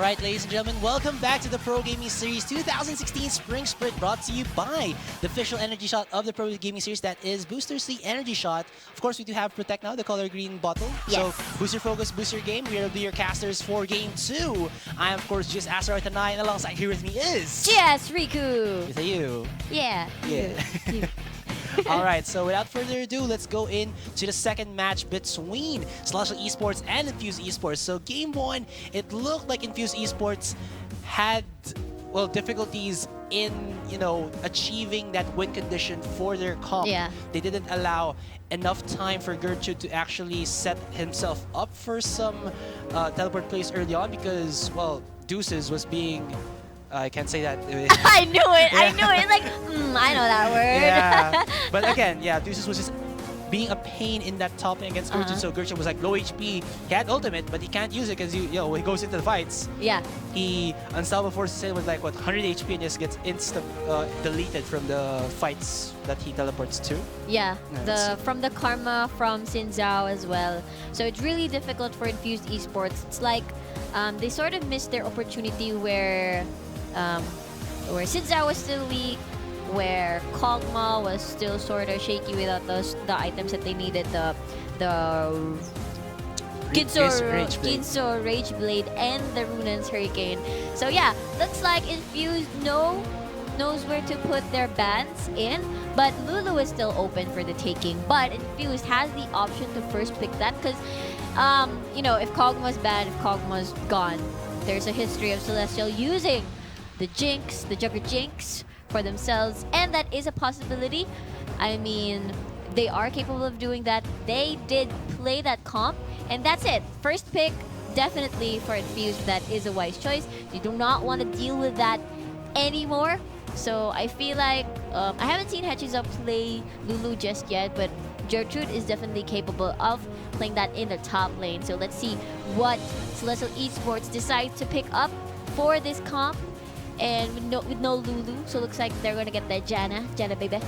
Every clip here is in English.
Alright, ladies and gentlemen, welcome back to the Pro Gaming Series 2016 Spring Sprint, brought to you by the official energy shot of the Pro Gaming Series, that is Booster's the energy shot. Of course, we do have Protect now, the color green bottle. Yes. So, boost your focus, boost your game. We will be your casters for Game 2. I am, of course, just Asteroid tonight, and alongside here with me is... Yes, Riku! Is that you? Yeah. Yeah. You. Alright, so without further ado, let's go into the second match between Celestial Esports and Infuse Esports. So game 1, it looked like Infuse Esports had, well, difficulties in, achieving that win condition for their comp. Yeah. They didn't allow enough time for Gertrude to actually set himself up for some teleport plays early on because, well, Deuces was being... I can't say that. I knew it! I knew it! Like, I know that word. Yeah. But again, yeah, Deuces was just being a pain in that top lane against Gertrude. So Gertrude was like low HP. He had ultimate, but he can't use it because when he goes into the fights, Yeah. he Unstoppable Forces with like 100 HP and just gets deleted from the fights that he teleports to. Yeah. Yeah, From the karma from Xin Zhao as well. So it's really difficult for Infused Esports. It's like they sort of missed their opportunity where Xin Zhao was still weak, where Kog'Maw was still sort of shaky without the items that they needed, the Ginso Rage Blade and the Runan's Hurricane. So yeah, looks like Infused knows where to put their bans in, but Lulu is still open for the taking. But Infused has the option to first pick that because, if Kog'Maw's banned, if Kog'Maw's gone, there's a history of Celestial using the Jinx, the Jugger Jinx for themselves, and that is a possibility. I mean, they are capable of doing that. They did play that comp, and that's it. First pick, definitely for Infused, that is a wise choice. You do not want to deal with that anymore. So I feel like, I haven't seen Hechiza play Lulu just yet, but Gertrude is definitely capable of playing that in the top lane. So let's see what Celestial Esports decides to pick up for this comp. And with no Lulu, so looks like they're gonna get the Janna baby.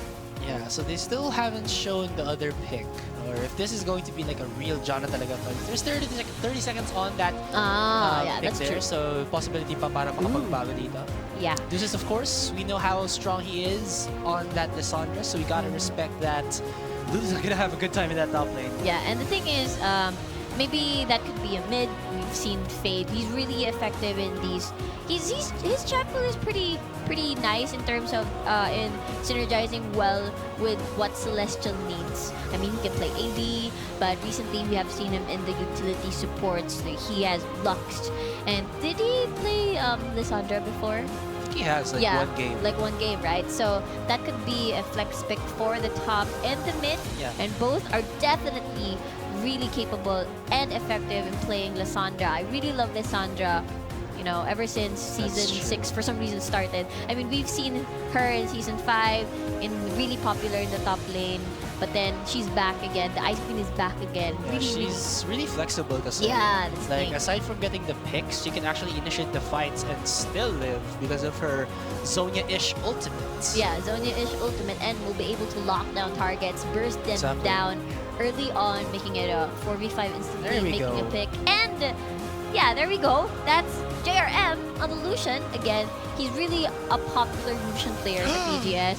Yeah, so they still haven't shown the other pick, or if this is going to be like a real Janna talaga. There's 30 seconds on that Yeah, pick that's there, true. so possibility pa para makapagbago dito. Yeah. This is, of course, we know how strong he is on that Lissandra, so we gotta respect that. Lulu's gonna have a good time in that top lane. Yeah, and the thing is, maybe that could be a mid. We've seen Fade. He's really effective in these. His chat pool is pretty nice in terms of in synergizing well with what Celestial needs. I mean, he can play AD, but recently we have seen him in the utility supports. He has Lux. And did he play Lissandra before? He has like one game. Like one game, right? So that could be a flex pick for the top and the mid. Yeah. And both are definitely really capable and effective in playing Lissandra. I really love Lissandra, ever since Season 6 for some reason started. I mean, we've seen her in Season 5, really popular in the top lane, but then she's back again. The Ice Queen is back again. Yeah, she's really flexible because that's like thing. aside from getting the picks, she can actually initiate the fights and still live because of her Zonya-ish ultimate. Yeah, Zonya-ish ultimate, and will be able to lock down targets, burst them down early on, making it a 4v5 instantly, making a pick. And yeah, there we go. That's JRM on the Lucian. Again, he's really a popular Lucian player in the PGS.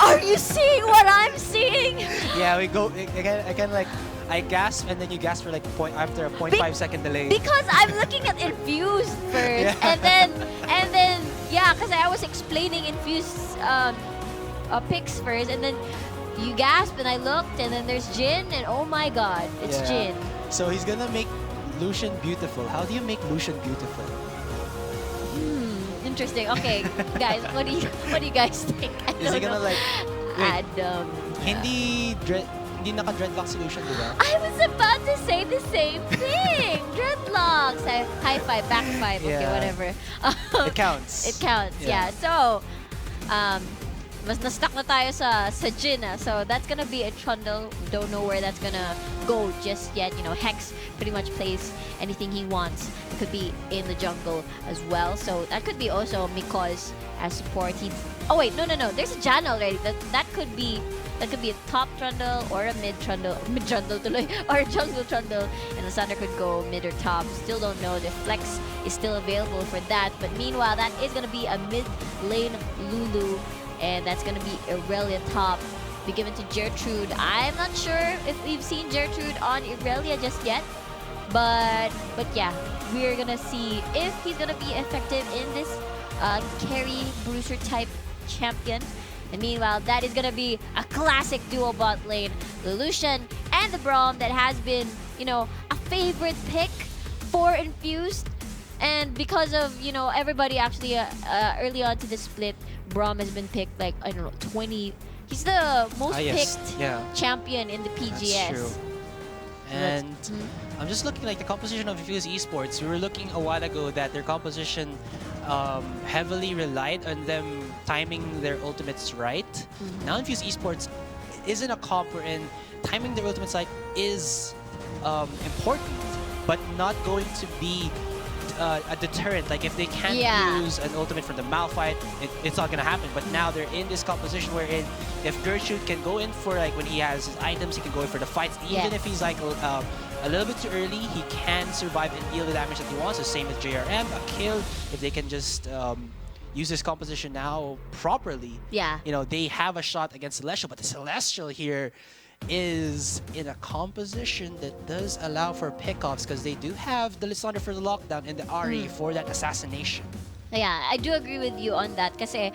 Are you seeing what I'm seeing? Yeah, we go again. Like I gasp and then you gasp for like after a 0.5 second delay. Because I'm looking at Infused first, and then yeah, because I was explaining Infused picks first, and then you gasp and I looked, and then there's Jin, and oh my god, it's Jin. So he's gonna make Lucian beautiful. How do you make Lucian beautiful? Interesting. Okay, guys, what do you guys think? Is he gonna like add hindi naka-dreadlock solution, di ba? I was about to say the same thing. Dreadlocks. High five, back five. Okay, whatever. It counts. It counts. Yeah. So, mas na-stuck na tayo sa Jin. So that's gonna be a trundle. We don't know where that's gonna go just yet. Hex pretty much plays anything he wants. It could be in the jungle as well. So that could be also Miko's as support. He Oh wait, no. There's a Jan already. That could be a top trundle or a mid trundle tuloy, or a jungle trundle, and Lysandra could go mid or top. Still don't know. The flex is still available for that. But meanwhile, that is gonna be a mid lane Lulu, and that's gonna be Irelia top. Be given to Gertrude. I'm not sure if we've seen Gertrude on Irelia just yet, but yeah, we're gonna see if he's gonna be effective in this carry bruiser type champion. And meanwhile, that is gonna be a classic duo bot lane, Lelouch and the Braum, that has been, a favorite pick for Infused. And because of, everybody actually early on to the split, Braum has been picked like, I don't know, 20. He's the most picked champion in the PGS. That's true. And I'm just looking like the composition of Infuse Esports. We were looking a while ago that their composition heavily relied on them timing their ultimates right. Now Infuse Esports isn't a comp wherein timing their ultimates right is important, but not going to be a deterrent. Like if they can't use an ultimate from the Malphite, it's not gonna happen. But now they're in this composition wherein if Gertrude can go in for like when he has his items, he can go in for the fights. Even if he's like a little bit too early, he can survive and deal the damage that he wants. The same with JRM, a kill. If they can just use this composition now properly, they have a shot against Celestial. But the Celestial here is in a composition that does allow for pickoffs because they do have the Lysandra for the lockdown and the Ari for that assassination. Yeah, I do agree with you on that kasi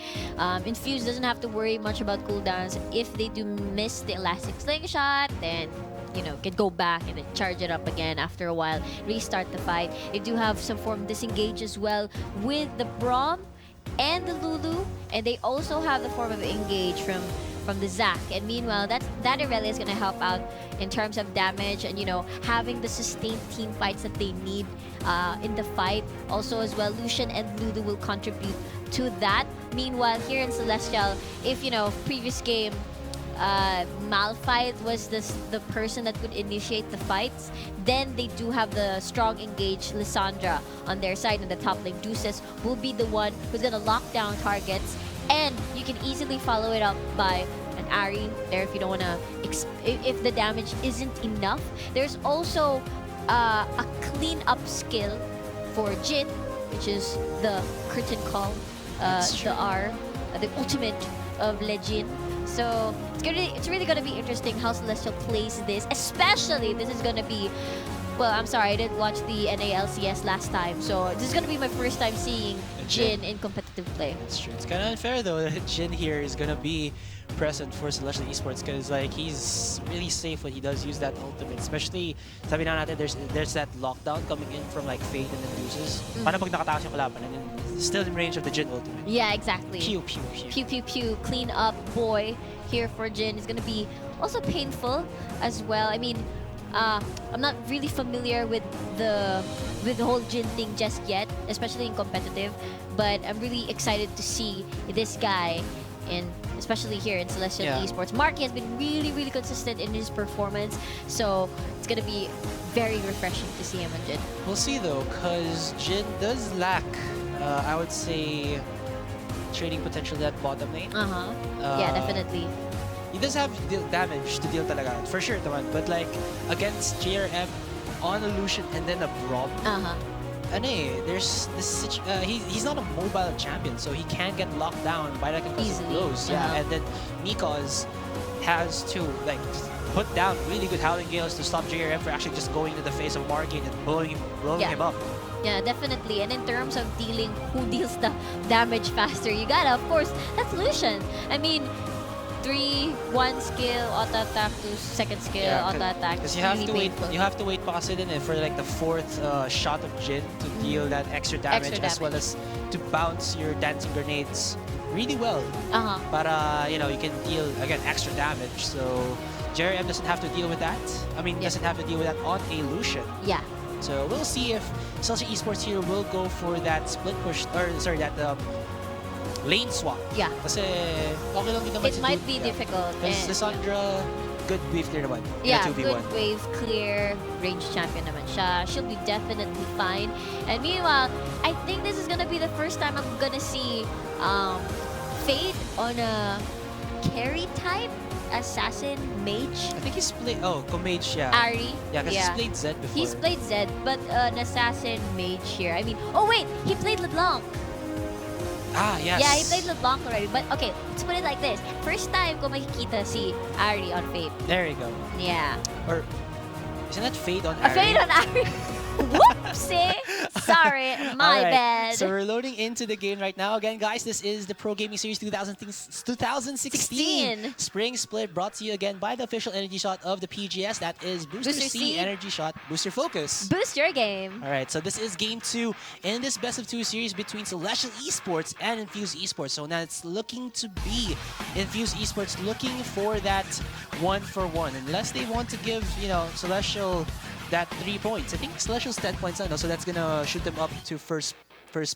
Infuse doesn't have to worry much about cooldowns. If they do miss the elastic slingshot, then can go back and then charge it up again after a while, restart the fight. They do have some form of disengage as well with the Braum and the Lulu, and they also have the form of engage from the Zac. And meanwhile, that Irelia is going to help out in terms of damage and, having the sustained team fights that they need in the fight. Also as well, Lucian and Lulu will contribute to that. Meanwhile, here in Celestial, if, previous game, Malphite was the person that would initiate the fights, then they do have the strong engage Lysandra on their side, and the top lane Deuces will be the one who's going to lock down targets. And you can easily follow it up by an Ari there if you don't want to, if the damage isn't enough. There's also a clean-up skill for Jin, which is the curtain call, the R, the ultimate of Legend. So it's really going to be interesting how Celestial plays this, especially this is going to be, well, I'm sorry, I didn't watch the NALCS last time, so this is going to be my first time seeing Jin in competitive play. That's true. It's kind of unfair though that Jin here is going to be present for Celestial Esports because like he's really safe when he does use that ultimate, especially sabi na natin there's that lockdown coming in from like Fate and then Deuces. Paano pag nakatakas yung kalaban and then still in range of the Jin ultimate? Yeah, exactly. Pew pew pew. Pew pew pew. Clean up boy here for Jin is going to be also painful as well. I mean, I'm not really familiar with the whole Jin thing just yet, especially in competitive, but I'm really excited to see this guy, and especially here in Celestial Esports. Marky has been really consistent in his performance, so it's gonna be very refreshing to see him on Jin. We'll see though, because Jin does lack, I would say, trading potential at bottom lane. Yeah, definitely. He does have damage to deal talaga, for sure naman. But like, against JRM on a Lucian and then a Braum, there's this he's not a mobile champion, so he can get locked down by that because of blows. And then Nikos has to like put down really good Howling Gales to stop JRM for actually just going to the face of Marky and blowing him up. Yeah, definitely. And in terms of dealing, who deals the damage faster, you gotta, of course, that's Lucian. I mean, 3-1 skill, auto attack to second skill, auto attack. Because you have to wait pa kasi din for like the fourth shot of Jin to deal that extra damage, as well as to bounce your dancing grenades really well. Para you can deal again extra damage. So JRM doesn't have to deal with that. I mean, doesn't have to deal with that on a Lucian. Yeah. So we'll see if Celestial Esports here will go for that split push, or sorry, that lane swap. Yeah. Kasi okay lang din naman it might be difficult. Because Lysandra, good wave clear naman. Yeah, good wave clear, range champion naman siya. She'll be definitely fine. And meanwhile, I think this is gonna be the first time I'm gonna see Fade on a carry type assassin mage. I think he's played. Oh, Comage, yeah. Ari. Yeah, because he's played Zed before. He's played Zed, but an assassin mage here. I mean, oh wait, he played LeBlanc. Ah, yes. Yeah, he played LeBlanc already. But okay, let's put it like this. First time ko makikita si Ari on Fade. There you go. Yeah. Or isn't that Fade on A Ari? Fade on Ari. Whoopsie. Sorry, my Alright, bad. So we're loading into the game right now. Again, guys, this is the Pro Gaming Series 2016 Spring Split, brought to you again by the official energy shot of the PGS. That is Booster C Energy Shot, Booster Focus. Boost your game. All right, so this is game 2 in this best of 2 series between Celestial Esports and Infuse Esports. So now it's looking to be Infuse Esports looking for that 1-for-1, unless they want to give, you know, Celestial that 3 points. I think Celestial's 10 points now, so that's gonna shoot them up to first place.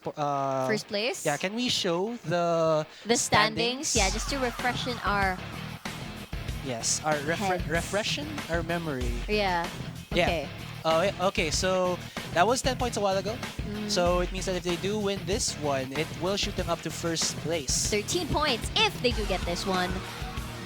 Yeah, can we show the standings? Yeah, just to refreshen our refreshen our memory. Yeah. Okay. Yeah. Okay, so that was 10 points a while ago. So it means that if they do win this one, it will shoot them up to first place. 13 points if they do get this one.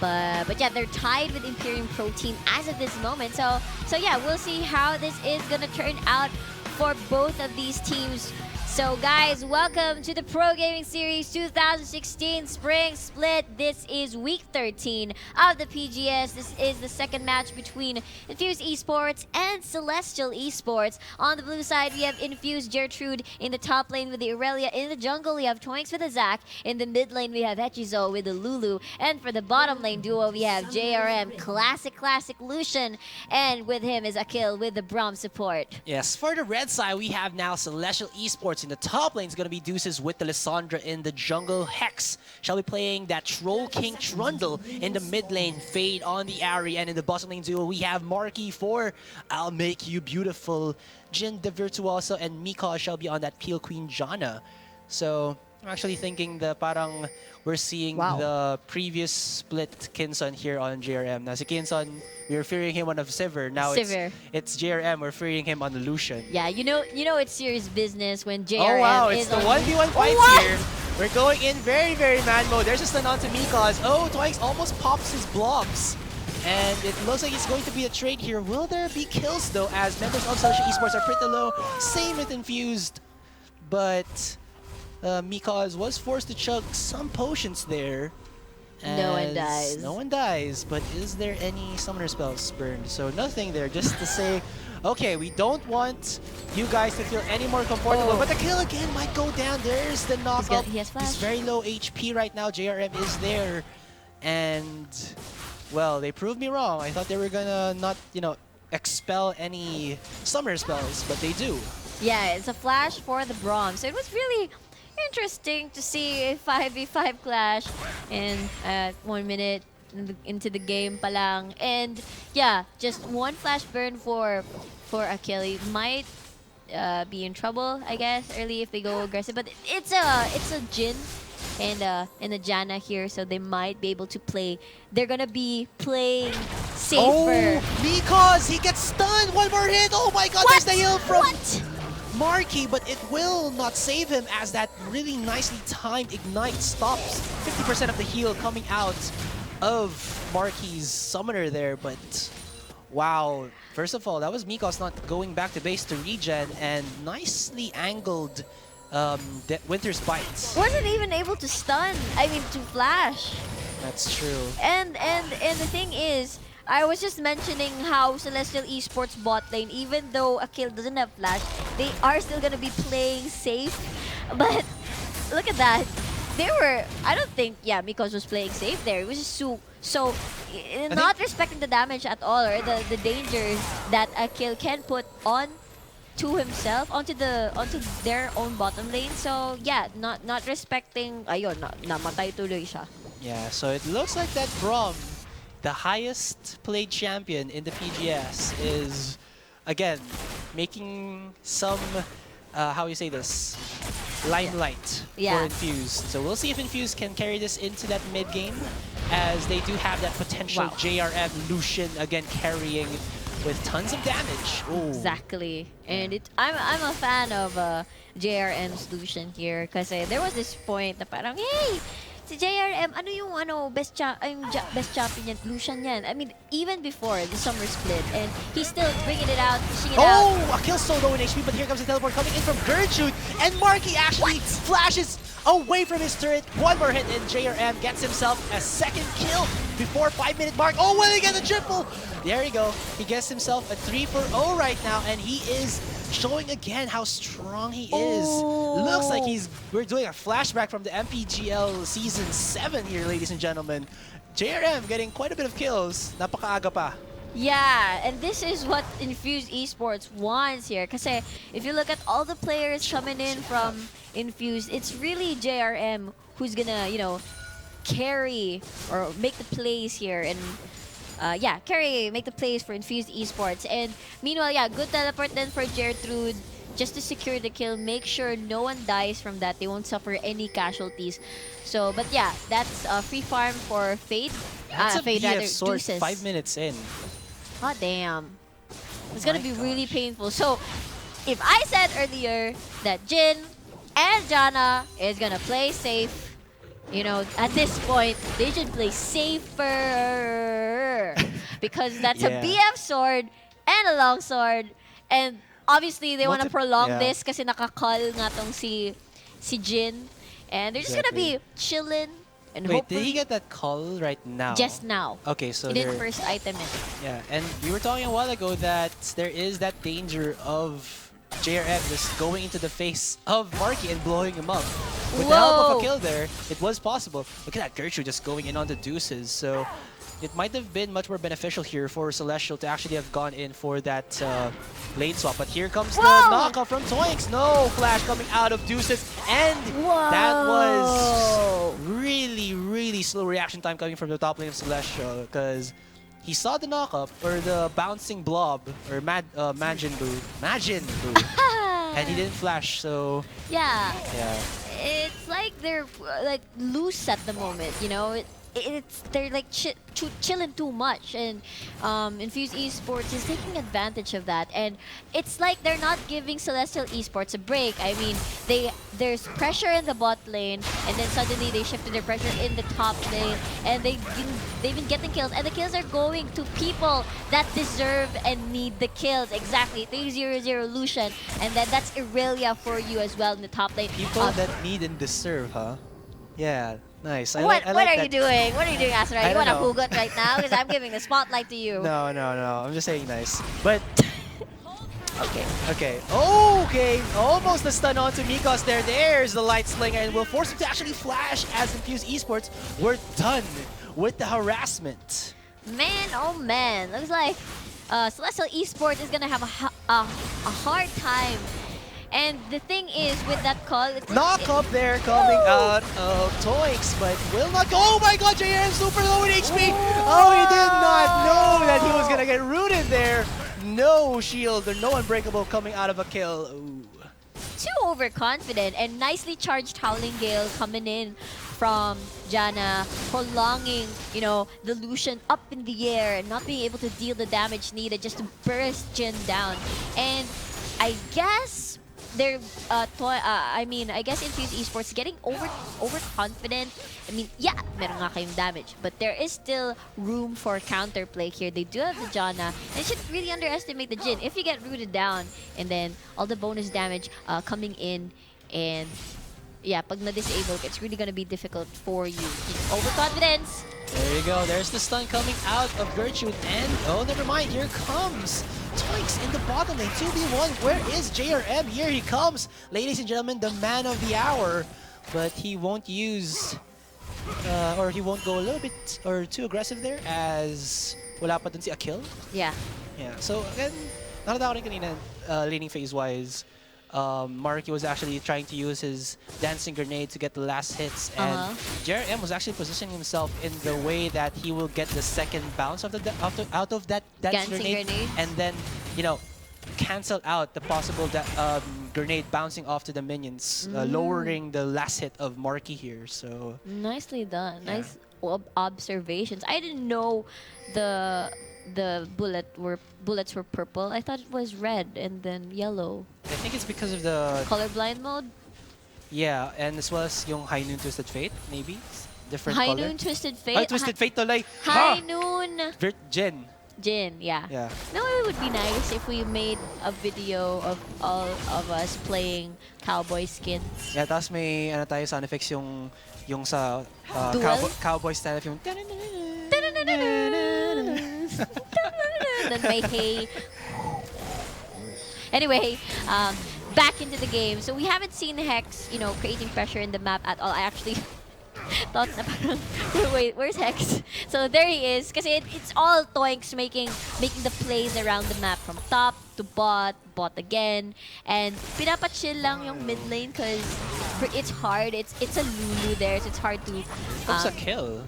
But yeah, they're tied with Imperium Pro Team as of this moment. So yeah, we'll see how this is gonna turn out for both of these teams. So guys, welcome to the Pro Gaming Series 2016 Spring Split. This is week 13 of the PGS. This is the second match between Infuse Esports and Celestial Esports. On the blue side, we have Infuse Gertrude in the top lane with the Aurelia. In the jungle, we have Toinks with the Zac. In the mid lane, we have Hechizo with the Lulu. And for the bottom lane duo, we have JRM, classic Lucian. And with him is Akil with the Braum support. Yes, for the red side, we have now Celestial Esports. In the top lane is going to be Deuces with the Lissandra. In the jungle, Hex shall be playing that Troll King Trundle. In the mid lane, Fade on the Ari. And in the bottom lane duo, we have Marky for I'll Make You Beautiful. Jin the Virtuoso and Mika shall be on that Peel Queen Jana. So I'm actually thinking that parang we're seeing the previous split Kinson here on JRM. Now si Kinson, we were fearing him on a Sivir. Now it's JRM, we're fearing him on the Lucian. Yeah, you know it's serious business when JRM Oh wow, is it's the 1v1 fights here. We're going in very man mode. There's a stun on to Mika's. Oh, Twinks almost pops his blobs. And it looks like it's going to be a trade here. Will there be kills though, as members of Celestial Esports are pretty low. Same with Infused. But Mikaz was forced to chug some potions there. No one dies. No one dies, but is there any summoner spells burned? So nothing there, just to say, okay, we don't want you guys to feel any more comfortable, but the kill again might go down. There's the knockup. He's very low HP right now. JRM is there. And, well, they proved me wrong. I thought they were gonna not, you know, expel any summoner spells, but they do. Yeah, it's a flash for the Braum. So it was really interesting to see a 5v5 clash in 1 minute into the game pa lang. And yeah, just one flash burn for Achille might be in trouble, I guess, early if they go aggressive. But it's a Jin and a Janna here, so they might be able to play. They're gonna be playing safer. Oh, because he gets stunned. One more hit. Oh my god, there's the heal from Marky, but it will not save him as that really nicely timed Ignite stops 50% of the heal coming out of Marky's summoner there. But wow, first of all, that was Mikos not going back to base to regen, and nicely angled Winter's Bites. Wasn't even able to stun, I mean to flash. That's true. And the thing is, I was just mentioning how Celestial Esports bot lane, even though Akil doesn't have flash, they are still gonna be playing safe. But look at that. They were, I don't think, yeah, Mikos was playing safe there. It was just so not respecting the damage at all, or the dangers that Akil can put on to himself, onto their own bottom lane. So yeah, not respecting, ayun, namatay tuloy siya. Yeah, so it looks like that Braum, the highest played champion in the PGS, is again making some how you say this, limelight for Infuse. So we'll see if Infuse can carry this into that mid game, as they do have that potential JRM Lucian again carrying with tons of damage. Ooh. Exactly. And I'm a fan of JRM's Lucian here, because there was this point na parang, hey, Si JRM, ano yung best champion yan? Lucian yan. I mean, even before the summer split, and he's still bringing it out, pushing it out. Oh, a kill so low in HP, but here comes the teleport coming in from Gertrude, and Marky actually flashes away from his turret. One more hit, and JRM gets himself a second kill before 5-minute mark. Oh, will he get the triple? There you go. He gets himself a 3-for-0 right now, and he is showing again how strong he is. Oh. Looks like we're doing a flashback from the MPGL Season 7 here, ladies and gentlemen. JRM getting quite a bit of kills. Napakaaga pa. Yeah, and this is what Infuse Esports wants here. Kasi if you look at all the players coming in from Infuse, it's really JRM who's gonna, you know, carry or make the plays here. And make the plays for Infused Esports. And meanwhile, yeah, good teleport then for Gertrude just to secure the kill. Make sure no one dies from that. They won't suffer any casualties. So, but yeah, that's a free farm for Fade. That's a Fade BF rather, sword Deuces. 5 minutes in. Oh, damn. It's gonna be really painful. So, if I said earlier that Jin and Janna is gonna play safe, you know, at this point, they should play safer. Because that's a BF sword and a long sword. And obviously, they want to prolong this kasi nakakall nga tong si Jin. And they're just gonna be chilling. And wait, did he get that call right now? Just now. Okay, so he did first item it. Yeah, and we were talking a while ago that there is that danger of JRM just going into the face of Marky and blowing him up. With the help of a kill there, it was possible. Look at that Gertrude just going in on the Deuces. So it might have been much more beneficial here for Celestial to actually have gone in for that lane swap. But here comes the knockoff from Toinks. No flash coming out of Deuces. And that was really, really slow reaction time coming from the top lane of Celestial, because he saw the knockup, or the bouncing blob, or Majin Buu, and he didn't flash, so... Yeah. It's like they're like loose at the moment, you know? They're like chilling too much, and Infuse Esports is taking advantage of that. And it's like they're not giving Celestial Esports a break. I mean, there's pressure in the bot lane, and then suddenly they shifted their pressure in the top lane, and they've been getting kills, and the kills are going to people that deserve and need the kills. Exactly, 300 Lucian, and then that's Irelia for you as well in the top lane. People that need and deserve, huh? Yeah. Nice. What I like are that. you doing? What are you doing, Asura? You want to hugot right now? Because I'm giving the spotlight to you. No. I'm just saying nice. But... Okay. Okay. Almost a stun onto Mikos there. There's the Light Slinger, and will force him to actually flash as Infuse Esports. We're done with the harassment. Man, oh man. Looks like Celestial Esports is going to have a hard time. And the thing is, with that call... Knock up there coming out of Toinks, but will not go. Oh my god, JRM super low in HP! Oh, he did not know that he was gonna get rooted there. No shield or no unbreakable coming out of a kill. Ooh. Too overconfident, and nicely charged Howling Gale coming in from Janna, prolonging, you know, the Lucian up in the air and not being able to deal the damage needed just to burst Jin down. And I guess... I guess Infuse Esports getting overconfident. I mean, yeah, meron nga kayong damage, but there is still room for counterplay here. They do have the Janna, and you shouldn't really underestimate the Jin. If you get rooted down, and then all the bonus damage coming in, and yeah, pag na-disable, it's really gonna be difficult for you. Overconfidence! There you go. There's the stun coming out of Gertrude, and oh, never mind. Here comes Toinks in the bottom lane. 2v1. Where is JRM? Here he comes, ladies and gentlemen, the man of the hour. But he won't use, or he won't go a little bit or too aggressive there, as wala pa dun si Akil. Yeah. So again, nakita ko rin kanina, laning phase-wise, Marky was actually trying to use his dancing grenade to get the last hits, and JRM was actually positioning himself in the way that he will get the second bounce of out of that dancing grenade, and then, you know, cancel out the possible grenade bouncing off to the minions, lowering the last hit of Marky here. So nicely done. Yeah. Nice observations. I didn't know the bullets were purple. I thought it was red and then yellow. I think it's because of the colorblind mode. Yeah, and as well as yung High Noon Twisted Fate, maybe. different High color. Noon, Twisted Ay, Fate. Twisted Fate tuloy. High Ha! Noon, Jin. Jin, yeah. Yeah. No, it would be nice if we made a video of all of us playing cowboy skins. Yeah, tapos may ano tayo sound effects yung sa Duel? cowboy style yung Then may hay. Anyway, back into the game. So we haven't seen Hex, you know, creating pressure in the map at all. I actually thought na parang, wait, where's Hex? So there he is. Kasi it's all Toinks making the plays around the map from top to bot again. And pinapachill lang yung mid lane because it's hard. It's a Lulu there, so it's hard to... Comes a kill.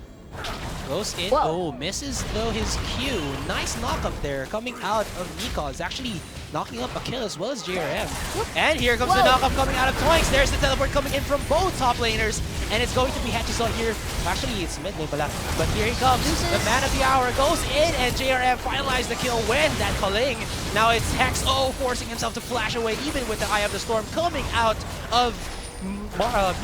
Goes in. Whoa. Oh, misses though his Q. Nice knock up there coming out of Nikos. Actually knocking up a kill as well as JRM. And here comes the knock up coming out of Toinks. There's the teleport coming in from both top laners. And it's going to be Hatchisaw here. Actually, it's mid lane pala. But here he comes. The man of the hour goes in and JRM finalized the kill when that calling. Now it's Hex forcing himself to flash away even with the Eye of the Storm coming out of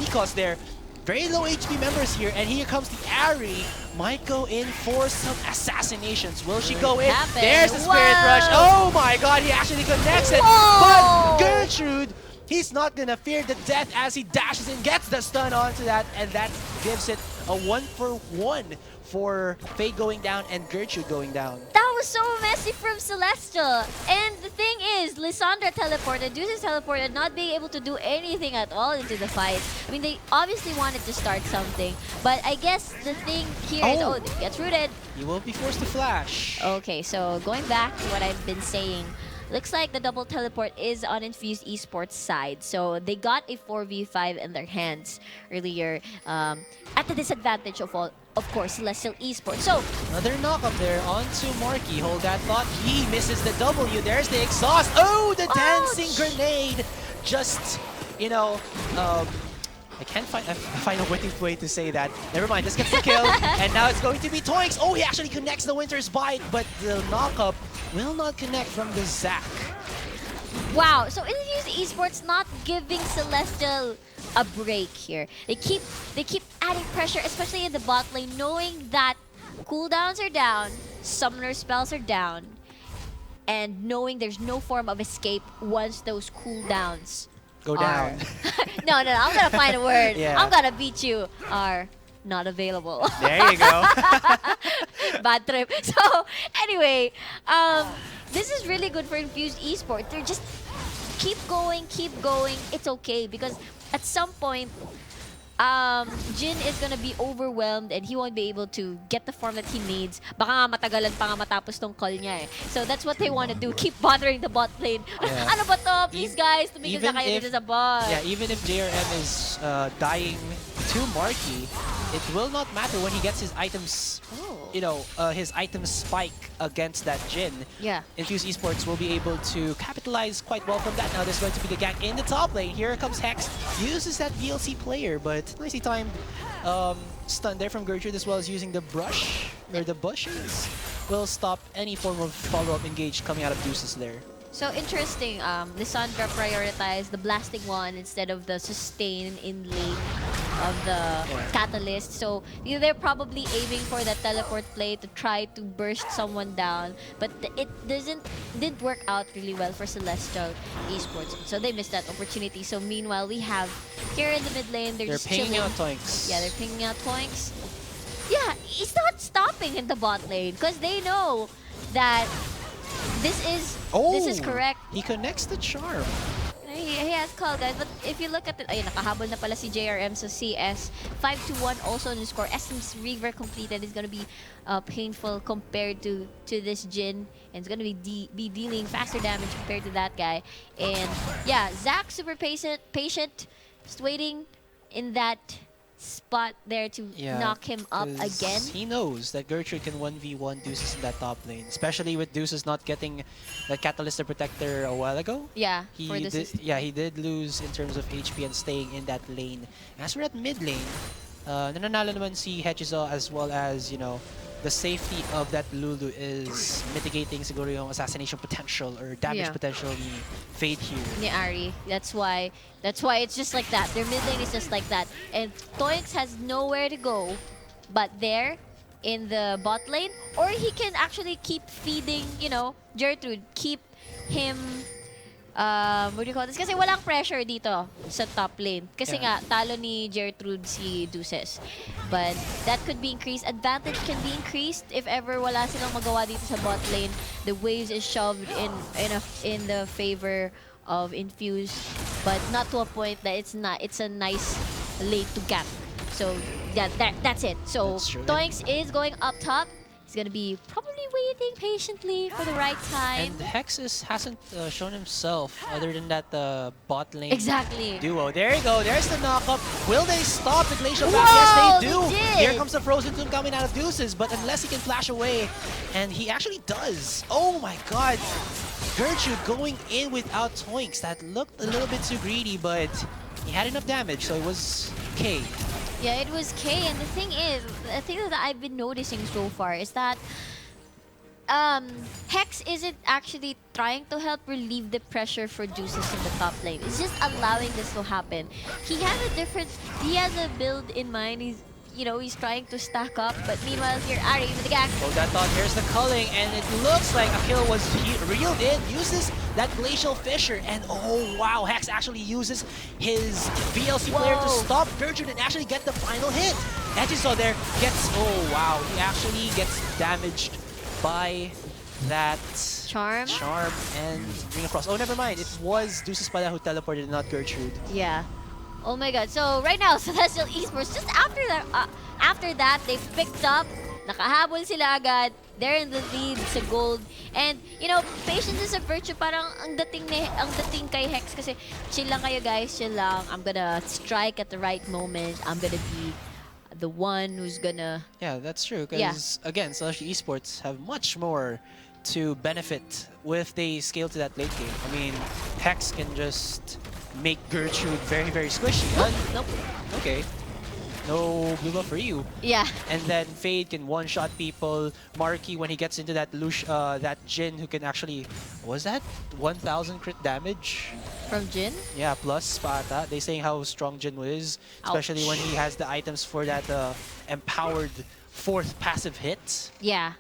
Nikos there. Very low HP members here, and here comes the Ari. Might go in for some assassinations. Will she go in? There's the Spirit Rush. Oh my god, he actually connects it. But Gertrude, he's not gonna fear the death as he dashes in, gets the stun onto that, and that gives it a 1-for-1 for Faye going down and Gertrude going down. That was so messy from Celestial. And the thing is, Lissandra teleported, Deuces teleported, not being able to do anything at all into the fight. I mean, they obviously wanted to start something, but I guess the thing here is, it gets rooted. You will be forced to flash. Okay, so going back to what I've been saying, looks like the double teleport is on Infused Esports side. So they got a 4v5 in their hands earlier at the disadvantage of all, of course, Celestial Esports. So another knock up there onto Marky. Hold that thought. He misses the W. There's the exhaust. Oh, the dancing grenade. Just, you know, I can't find a witty way to say that. Never mind, just gets the kill. And now it's going to be Toinks. Oh, he actually connects the Winter's Bite, but the knock-up will not connect from the Zac. Wow, so Infused Esports not giving Celestial a break here. They keep adding pressure, especially in the bot lane, knowing that cooldowns are down, summoner spells are down, and knowing there's no form of escape once those cooldowns go down. No, I'm gonna find a word. Yeah. I'm gonna beat you. Are not available. There you go. Bad trip. So anyway, this is really good for Infused Esports. They're just keep going. It's okay because at some point, Jin is gonna be overwhelmed and he won't be able to get the form that he needs. Baka nga matagalan pa nga matapos tong call niya eh. So that's what they want to do. Keep bothering the bot lane. Yeah. Ano ba to? Please guys, tumigil na kayo dito sa bot. Yeah, even if JRM is dying to Marky, it will not matter when he gets his items, you know, his item spike against that Jin. Yeah. Infused Esports will be able to capitalize quite well from that. Now there's going to be the gank in the top lane. Here comes Hex, uses that VLC player, but nicely timed stun there from Gertrude as well as using the brush, or the bushes, will stop any form of follow-up engage coming out of Deuces there. So interesting, Lissandra prioritized the blasting one instead of the sustain in lane of the catalyst. So they're probably aiming for that teleport play to try to burst someone down, but it didn't work out really well for Celestial Esports. So they missed that opportunity. So meanwhile, we have here in the mid lane, they're just pinging chilling. out Toinks. Yeah, they're pinging out Toinks. Yeah, it's not stopping in the bot lane because they know that this is correct. He connects the charm. He has call, guys, but if you look at it, ayun, nakahabol na pala si JRM sa CS. 5-1 also on the score. Essence Reaver completed is gonna be painful compared to this Jin, and it's gonna be dealing faster damage compared to that guy. And yeah, Zac super patient, just waiting in that spot there to knock him up again. He knows that Gertrude can 1v1 Deuces in that top lane, especially with Deuces not getting the Catalyst Protector a while ago. Yeah, he did lose in terms of HP and staying in that lane. As we're at mid lane, nananalo naman si Hatchisaw as well as, you know, the safety of that Lulu is mitigating siguro yung assassination potential or damage Yeah. potential ni Fade here. Ni Ari. That's why it's just like that. Their mid lane is just like that. And Toinx has nowhere to go but there in the bot lane. Or he can actually keep feeding, you know, Gertrude. Keep him what do you call this? Kasi walang pressure dito sa top lane. Kasi Yeah. nga, talo ni Gertrude si Deuces. But that could be increased. Advantage can be increased if ever wala silang magawa dito sa bot lane. The waves is shoved in the favor of Infuse, but not to a point that it's a nice late to gap. So yeah, that's it. So That's true. Toinx is going up top. He's gonna be probably waiting patiently for the right time. And Hex hasn't shown himself other than that bot lane Exactly. duo. There you go. There's the knockup. Will they stop the Glacial Whoa, Path? Yes, they do. they did. Here comes the Frozen Tomb coming out of Deuces, but unless he can flash away, and he actually does. Oh my god. Gertrude going in without Toinx. That looked a little bit too greedy, but he had enough damage, so it was K. Yeah, it was K, and the thing that I've been noticing so far is that Hex isn't actually trying to help relieve the pressure for Juices in the top lane. It's just allowing this to happen. He has a build in mind. He's trying to stack up, but meanwhile here Ari with the gang. Oh, that thought, here's the culling, and it looks like a kill was reeled in. Uses that Glacial Fissure, and oh wow, Hex actually uses his VLC player to Whoa. stop Gertrude and actually get the final hit. As you saw there, oh wow, he actually gets damaged by that Charm? and bring across. Oh, never mind, it was Deuces pala who teleported, not Gertrude. Yeah. Oh my god. So right now, Celestial Esports, just after that, they picked up, nakahabol sila agad, they're in the lead sa gold. And, patience is a virtue. Parang ang dating kay Hex kasi chill lang kayo guys, chill lang. I'm gonna strike at the right moment. I'm gonna be the one who's gonna... Yeah, that's true, because again, Celestial Esports have much more to benefit if they scale to that late game. I mean, Hex can just make Gertrude very, very squishy. Nope. Okay. No blue buff for you. Yeah. And then Fade can one-shot people. Marky, when he gets into that that Jin who can actually... Was that 1,000 crit damage? From Jin? Yeah, plus Pata. They saying how strong Jin is, especially when he has the items for that empowered fourth passive hit. Yeah.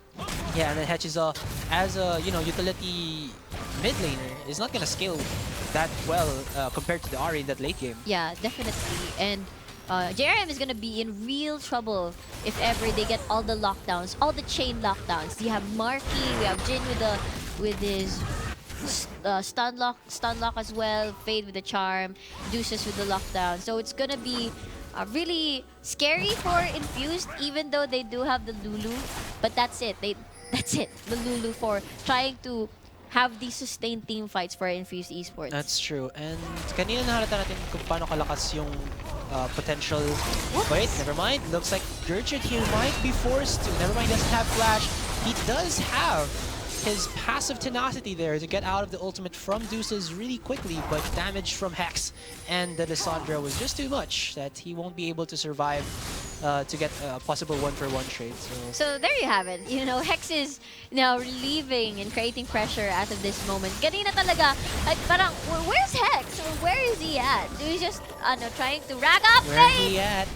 Yeah, and then Hechiza, as a utility mid laner, is not gonna scale that well compared to the Ahri in that late game. Yeah, definitely. And JRM is gonna be in real trouble if ever they get all the lockdowns, all the chain lockdowns. You have Marky, we have Jin with his stun lock as well, Fade with the charm, Deuces with the lockdown. So it's gonna be really scary for Infused, even though they do have the Lulu. But that's it. That's it. The Lulu for trying to have these sustained team fights for Infused Esports. That's true. And kanina nahalata natin kung paano kalakas yung potential. Wait, never mind. Looks like Gertrude here might be forced to. Never mind, he doesn't have flash. He does have his passive tenacity there to get out of the ultimate from Deuces really quickly, but damage from Hex and the Lissandra was just too much that he won't be able to survive to get a possible one-for-one trade. So there you have it. Hex is now relieving and creating pressure out of this moment. Ganina talaga, like parang, where's Hex? Or where is he at? He's just trying to rack up Where Fade. he at?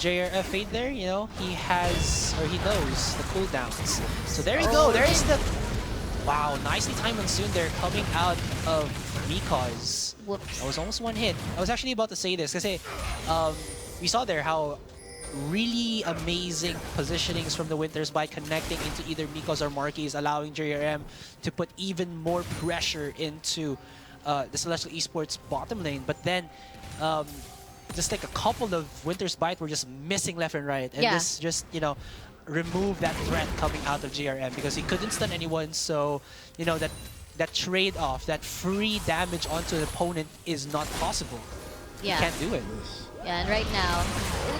JRF Fade there, he has, or he knows the cooldowns. So there you go, there's the... Wow, nicely timed Monsoon there coming out of Miko's. Whoops. That was almost one hit. I was actually about to say this, because we saw there how really amazing positionings from the Winters by connecting into either Miko's or Marky's, allowing JRM to put even more pressure into the Celestial Esports bottom lane. But then, just like a couple of Winter's Bite were just missing left and right. And this just, remove that threat coming out of JRM because he couldn't stun anyone. So, that trade-off, that free damage onto the opponent is not possible. Yeah. You can't do it. Yeah, and right now,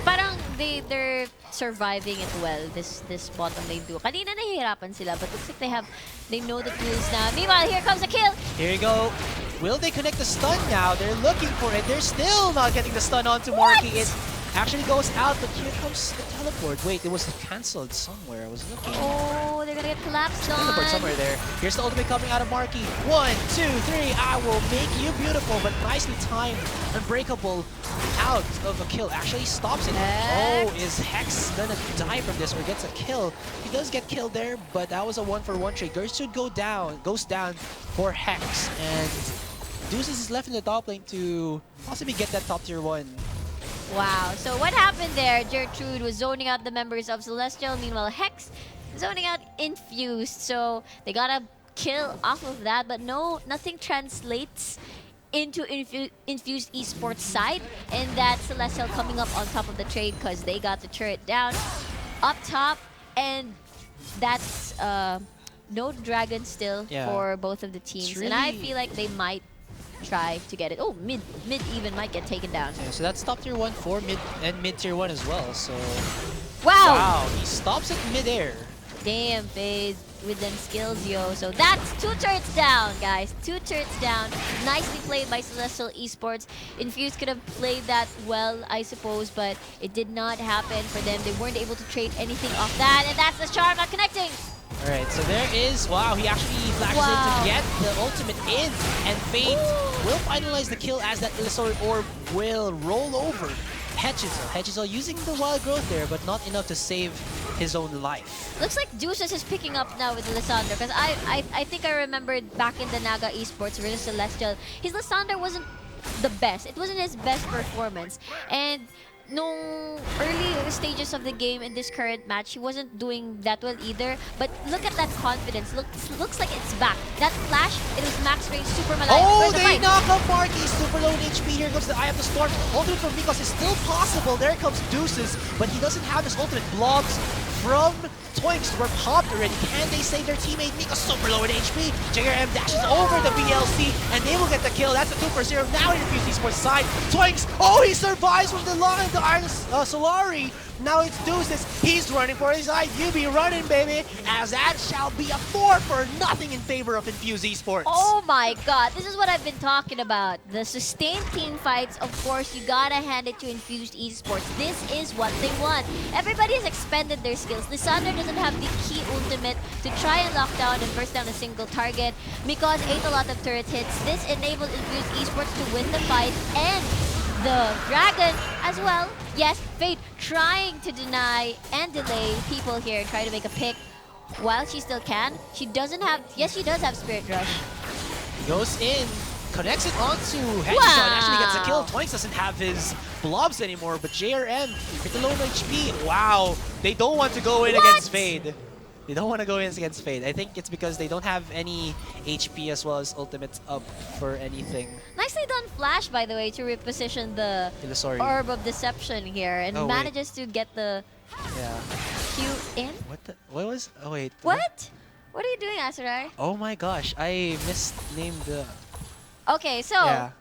parang they're surviving it well, this bottom lane duo. Kanina nahihirapan sila, but looks like they know the tools now. Meanwhile, here comes a kill! Here you go. Will they connect the stun now? They're looking for it. They're still not getting the stun onto Marky. actually goes out, but here comes the teleport. Wait, it was cancelled somewhere. I was looking. Oh, they're gonna get collapsed on. Teleport somewhere there. Here's the ultimate coming out of Marky. 1, 2, 3. I will make you beautiful, but nicely timed. Unbreakable out of a kill. Actually stops it. Hex. Oh, is Hex gonna die from this or gets a kill? He does get killed there, but that was a 1-for-1 trade. Gertrude goes down for Hex, and Deuces is left in the top lane to possibly get that top tier 1. Wow. So what happened there? Gertrude was zoning out the members of Celestial. Meanwhile, Hex zoning out Infused. So they got a kill off of that, but nothing translates into Infused Esports side, and that Celestial coming up on top of the trade because they got the turret down up top, and that's no dragon still for both of the teams. And I feel like they might try to get it. Oh, mid even might get taken down. Yeah, so that's top tier 1 for mid and mid tier 1 as well. So wow, he stops it mid-air. Damn, Fade with them skills, yo. So that's 2 turrets down, guys. 2 turrets down. Nicely played by Celestial Esports. Infuse could have played that well, I suppose, but it did not happen for them. They weren't able to trade anything off that, and that's the charm not connecting. Alright, so there is, wow, he actually flashes in to get the ultimate in, and Fade will finalize the kill as that Illusory Orb will roll over Hechizo. Hechizo using the wild growth there, but not enough to save his own life. Looks like Deuces is picking up now with Lysandre, because I think I remembered back in the Naga Esports versus Celestial, his Lysandre wasn't the best. It wasn't his best performance. And no early stages of the game in this current match, he wasn't doing that well either. But look at that confidence. Looks like it's back. That flash, it was max range, super malaya. Oh, they knock up Marky. Super low in HP. Here comes the Eye of the Storm. Ultimate from Mikos is still possible. There comes Deuces, but he doesn't have his ultimate. Blobs from Twinks were popped already. Can they save their teammate? Mikos super low in HP. JRM dashes over the VLC, and they will get the kill. That's a 2-for-0. Now in Infused Esports side. Twinks, oh, he survives from the line of the Iron Solari. Now it's Deuces. He's running for his side. You be running, baby. As that shall be a 4-for-0 in favor of Infused Esports. Oh my god, this is what I've been talking about. The sustained team fights, of course, you gotta hand it to Infused Esports. This is what they want. Everybody has expended their skills. Lysandre doesn't have the key ultimate to try and lock down and burst down a single target. Mikos ate a lot of turret hits. This enabled Infused Esports to win the fight, and the Dragon as well. Yes, Fate trying to deny and delay people here, try to make a pick while she still can. She doesn't have, yes, she does have Spirit Rush. Goes in, connects it onto Hechizo and actually gets a kill. Twinks doesn't have his blobs anymore, but JRM with the low HP. Wow, they don't want to go in against Fade. They don't want to go in against Fade. I think it's because they don't have any HP as well as ultimates up for anything. Nicely done Flash, by the way, to reposition the Orb of Deception here, and manages to get the Q in. What was? Oh wait. What? What are you doing, Asarai? Oh my gosh, I misnamed the... Okay, so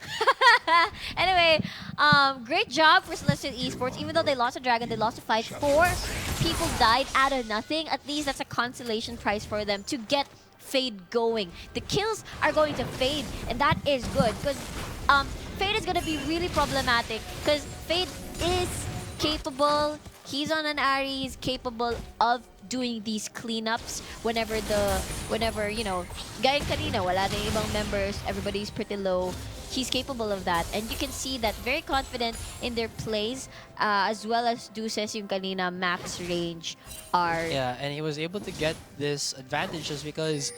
anyway, great job for Celestial Esports. Even though they lost a dragon, they lost a fight. 4 people died out of nothing. At least that's a consolation prize for them to get Fade going. The kills are going to Fade, and that is good because Fade is going to be really problematic because Fade is capable. He's on an Ari. He's capable of doing these cleanups whenever you know, gaya kanina, wala na yung ibang members, everybody's pretty low. He's capable of that, and you can see that very confident in their plays, as well as Deuces yung kanina max range are. Yeah, and he was able to get this advantage just because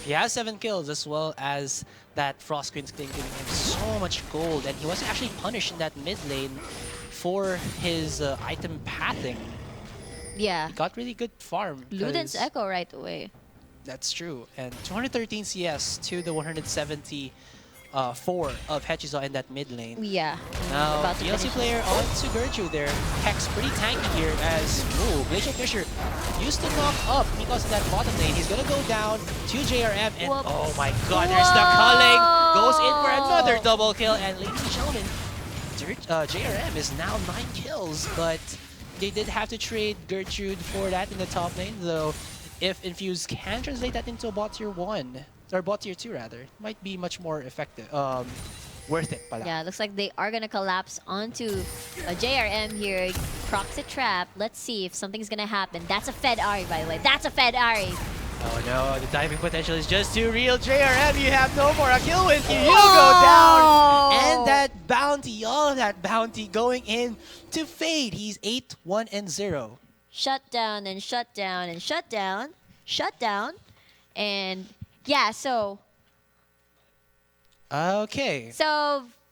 he has 7 kills as well as that Frost Queen's thing giving him so much gold, and he wasn't actually punished in that mid lane for his item pathing. Yeah. He got really good farm. Luden's Echo right away. That's true. And 213 CS to the 174 of Hechizo in that mid lane. Yeah. Now, DLC player on to Gertrude there. Hex pretty tanky here as Glacial Fisher used to knock up Mikos in that bottom lane. He's gonna go down to JRM and oh my god, there's the culling! Goes in for another double kill, and ladies and gentlemen, JRM is now 9 kills, but they did have to trade Gertrude for that in the top lane, though if Infuse can translate that into a bot tier 1, or bot tier 2 rather, it might be much more effective. worth it pala. Yeah, looks like they are gonna collapse onto JRM here. Procs a trap. Let's see if something's gonna happen. That's a Fed Ari, by the way. That's a Fed Ari. Oh no, the diving potential is just too real. JRM, you have no more. A kill with you. You go down. And that bounty, all of that bounty going in to Fade. He's 8-1-0. Shut down and shut down and shut down. Shut down. And yeah, so Okay.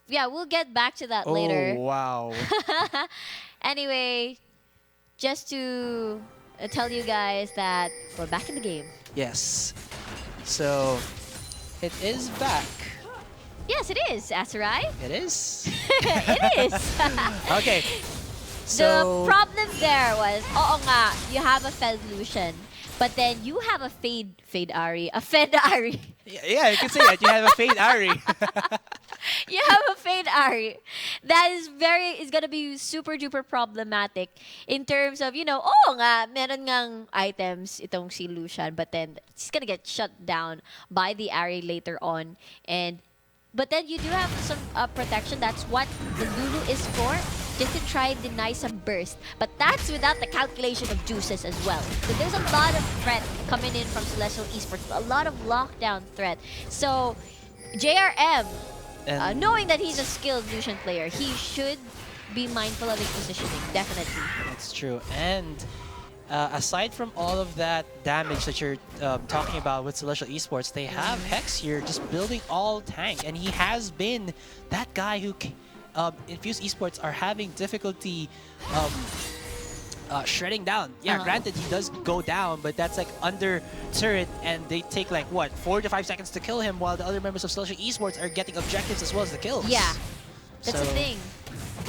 yeah, we'll get back to that later. Oh, wow. Anyway, just to tell you guys that we're back in the game. Yes. So, it is back. Yes, it is, Asarai. It is? It is. Okay. The So, problem there was, oo nga, you have a Fed Lucian, but then you have a Fade Ari, a Fed Ari. yeah, you can say that. You have a Fade Ari. You have a Fade Ari. That is gonna be super duper problematic in terms of, you know, oo nga, meron ngang items itong si Lucian, but then he's gonna get shut down by the Ari later on. But then you do have some protection. That's what the Lulu is for, just to try and deny some burst. But that's without the calculation of juices as well. So there's a lot of threat coming in from Celestial Esports, a lot of lockdown threat. So JRM, knowing that he's a skilled Lucian player, he should be mindful of his positioning, definitely. That's true. And aside from all of that damage that you're talking about with Celestial Esports, they have Hex here just building all tank. And he has been that guy who Infuse Esports are having difficulty shredding down. Yeah, granted, he does go down, but that's like under turret, and they take like, what, 4 to 5 seconds to kill him, while the other members of Celestial Esports are getting objectives as well as the kills. Yeah, that's the thing.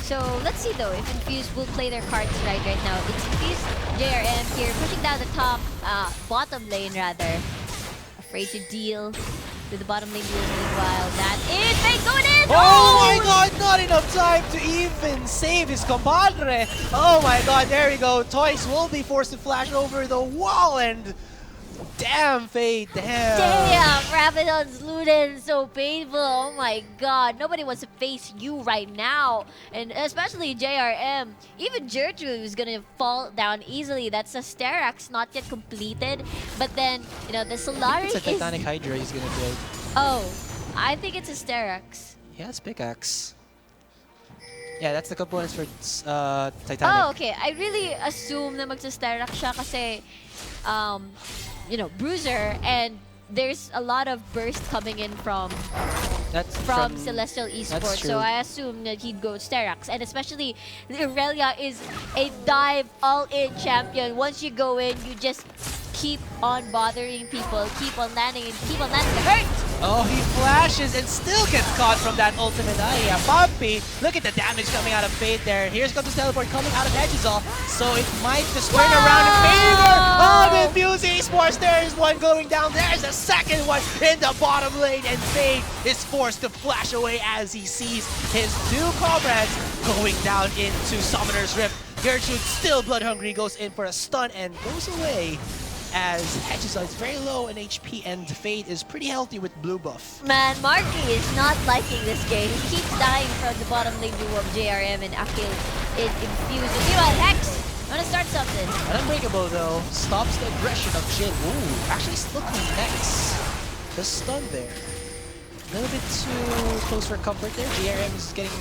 So let's see though if Infuse will play their cards right now. It's Infuse JRM here pushing down the top, bottom lane rather. Afraid to deal with the bottom lane duel meanwhile. That is Fade going in! Oh my god, not enough time to even save his compadre. Oh my god, there we go. Toys will be forced to flash over the wall, and damn, Fade, damn. Damn, Rabadon's Luden, so painful. Oh my god, nobody wants to face you right now. And especially JRM. Even Gertrude is gonna fall down easily. That's a Sterax not yet completed. But then, you know, the Solaris it's a Titanic Hydra he's gonna build. Oh, I think it's a Sterax. Yeah, it's pickaxe. Yeah, that's the components for Titanic. Oh, okay. I really assume na magsa-Sterax siya kasi, you know, Bruiser, and there's a lot of burst coming in from Celestial Esports, so I assume that he'd go Sterax. And especially, Irelia is a dive all-in champion. Once you go in, you just keep on bothering people, keep on landing, and keep on landing the hurt! Oh, he flashes and still gets caught from that ultimate. Yeah, Bumpy, look at the damage coming out of Fade there. Here's comes the teleport coming out of Edgezall, so it might just turn around in favor of Infuse Esports. There's one going down, there's a second one in the bottom lane, and Fade is forced to flash away as he sees his two comrades going down into Summoner's Rift. Gertrude, still blood hungry, goes in for a stun and goes away, as Hedgehog is very low in HP and Fade is pretty healthy with blue buff. Man, Marky is not liking this game. He keeps dying from the bottom lane duo of JRM, and Akil is infused. You know what, Hex? I'm gonna start something. Unbreakable though, stops the aggression of Jin. Ooh, actually still connects the stun there. A little bit too close for comfort there. JRM is getting